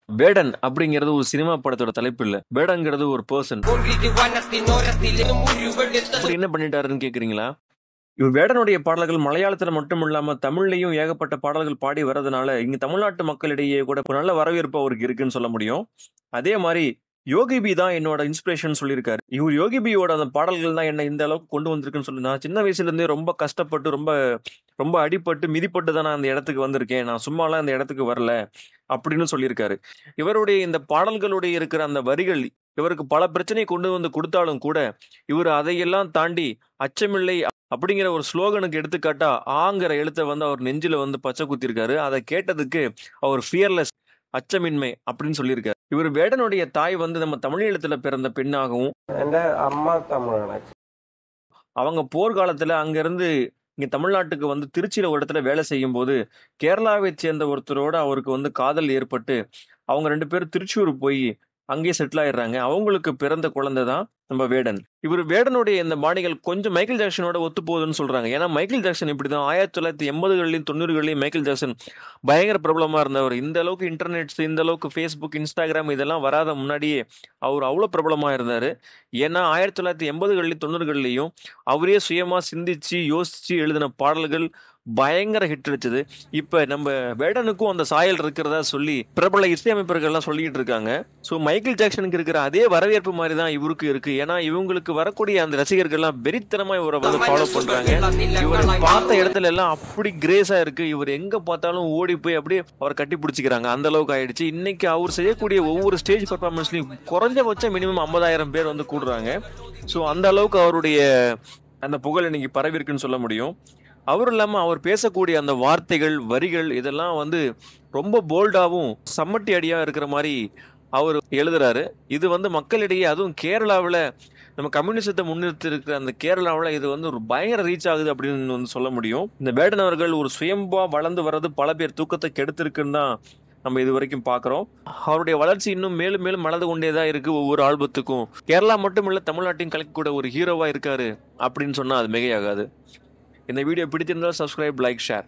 வேடன் அப்படிங்கிறது ஒரு சினிமா படத்தோட தலைப்பு இல்ல. வேடங்கிறது ஒரு பர்சன். அப்படி என்ன பண்ணிட்டாருன்னு கேக்குறீங்களா? இவர் வேடனுடைய பாடல்கள் மலையாளத்துல மட்டும் இல்லாம தமிழ்லயும் ஏகப்பட்ட பாடல்கள் பாடி வர்றதுனால இங்க தமிழ்நாட்டு மக்களிடையே கூட ஒரு நல்ல வரவேற்பு அவருக்கு இருக்குன்னு சொல்ல முடியும். அதே மாதிரி யோகி பி தான் என்னோட இன்ஸ்பிரேஷன் சொல்லியிருக்காரு. இவர் யோகி பியோட அந்த பாடல்கள் தான் என்ன இந்த அளவுக்கு கொண்டு வந்திருக்குன்னு சொல்லி, நான் சின்ன வயசுல இருந்தே ரொம்ப கஷ்டப்பட்டு ரொம்ப ரொம்ப அடிபட்டு மிதிப்பட்டு தான் நான் அந்த இடத்துக்கு வந்திருக்கேன். நான் சும்மாலாம் அந்த இடத்துக்கு வரல அப்படின்னு சொல்லியிருக்காரு. இவருடைய இந்த பாடல்களுடைய இருக்கிற அந்த வரிகள் இவருக்கு பல பிரச்சனை கொண்டு வந்து கொடுத்தாலும் கூட இவர் அதையெல்லாம் தாண்டி அச்சமில்லை அப்படிங்கிற ஒரு ஸ்லோகனுக்கு எடுத்துக்காட்டா ஆங்கிற எழுத்தை வந்து அவர் நெஞ்சில வந்து பச்சை குத்திருக்காரு. அதை கேட்டதுக்கு அவர் ஃபியர்லெஸ், அச்சமின்மை அப்படின்னு சொல்லியிருக்காரு. இவர் வேடனுடைய தாய் வந்து நம்ம தமிழீழத்துல பிறந்த பெண்ணாகவும் அம்மா தமிழ் அவங்க போர்க்காலத்துல அங்கிருந்து இங்க தமிழ்நாட்டுக்கு வந்து திருச்சியில ஒரு இடத்துல வேலை செய்யும் போது கேரளாவை சேர்ந்த ஒருத்தரோட அவருக்கு வந்து காதல் ஏற்பட்டு அவங்க 2 பேரும் திருச்சூர் போய் அங்கேயே செட்டில் ஆயிடுறாங்க. அவங்களுக்கு பிறந்த குழந்தை தான் நம்ம வேடன். இவர் வேடனுடைய இந்த பாணிகள் கொஞ்சம் மைக்கேல் ஜாக்சனோட ஒத்து போகுதுன்னு சொல்றாங்க. ஏன்னா மைக்கேல் ஜாக்சன் இப்படிதான் 1980களிலும் 90களிலும் மைக்கேல் ஜாக்சன் பயங்கர பிரபலமா இருந்தவர். இந்த அளவுக்கு இன்டர்நெட்ஸ், இந்த அளவுக்கு ஃபேஸ்புக், இன்ஸ்டாகிராம் இதெல்லாம் வராத முன்னாடியே அவர் அவ்வளவு பிரபலமா இருந்தாரு. ஏன்னா 1980களிலும் 90களிலையும் அவரே சுயமா சிந்திச்சு யோசிச்சு எழுதின பாடல்கள் பயங்கர ஹிட் அடிச்சது. இப்ப நம்ம வேடனுக்கும் அந்த சாயல் இருக்கிறதா சொல்லி பிரபல இசையமைப்பர்கள் எல்லாம் சொல்லிட்டு இருக்காங்க. சோ மைக்கேல் ஜாக்சனுக்கு இருக்கிற அதே வரவேற்பு மாதிரி தான் இவருக்கு இருக்கு. ஏன்னா இவங்களுக்கு வரக்கூடிய அந்த ரசிகர்கள் எல்லாம் வெறித்தனமா இவரை வந்து ஃபாலோ பண்றாங்க. இவரை பார்த்த இடத்துல எல்லாம் அப்படி கிரேஸா இருக்கு. இவர் எங்க பார்த்தாலும் ஓடி போய் அப்படியே அவரை கட்டி பிடிச்சிக்கிறாங்க. அந்த அளவுக்கு ஆயிடுச்சு. இன்னைக்கு அவர் செய்யக்கூடிய ஒவ்வொரு ஸ்டேஜ் பர்ஃபார்மன்ஸ்லயும் குறைஞ்சபட்சம் மினிமம் 50,000 பேர் வந்து கூடுறாங்க. சோ அந்த அளவுக்கு அவருடைய அந்த புகழ் இன்னைக்கு பரவி இருக்குன்னு சொல்ல முடியும். அவரும் இல்லாம அவர் பேசக்கூடிய அந்த வார்த்தைகள், வரிகள் இதெல்லாம் வந்து ரொம்ப போல்டாவும் சம்மட்டி அடியா இருக்கிற மாதிரி அவர் எழுதுறாரு. இது வந்து மக்களிடையே அதுவும் கேரளாவுல நம்ம கம்யூனிசத்தை முன்னிறுத்தி இருக்கிற அந்த கேரளாவுல இது வந்து ஒரு பயங்கர ரீச் ஆகுது அப்படின்னு வந்து சொல்ல முடியும். இந்த வேடன் அவர்கள் ஒரு சுயம்பா வளர்ந்து வர்றது பல பேர் தூக்கத்தை கெடுத்திருக்குன்னு தான் நம்ம இது வரைக்கும் பாக்குறோம். அவருடைய வளர்ச்சி இன்னும் மேலும் மேலும் வளர்ந்து கொண்டேதான் இருக்கு. ஒவ்வொரு ஆல்பத்துக்கும் கேரளா மட்டும் இல்ல தமிழ்நாட்டையும் கலக்கக்கூட ஒரு ஹீரோவா இருக்காரு அப்படின்னு சொன்னா அது மிகையாகாது. இந்த வீடியோ பிடிச்சிருந்தா சப்ஸ்கிரைப், லைக், ஷேர்.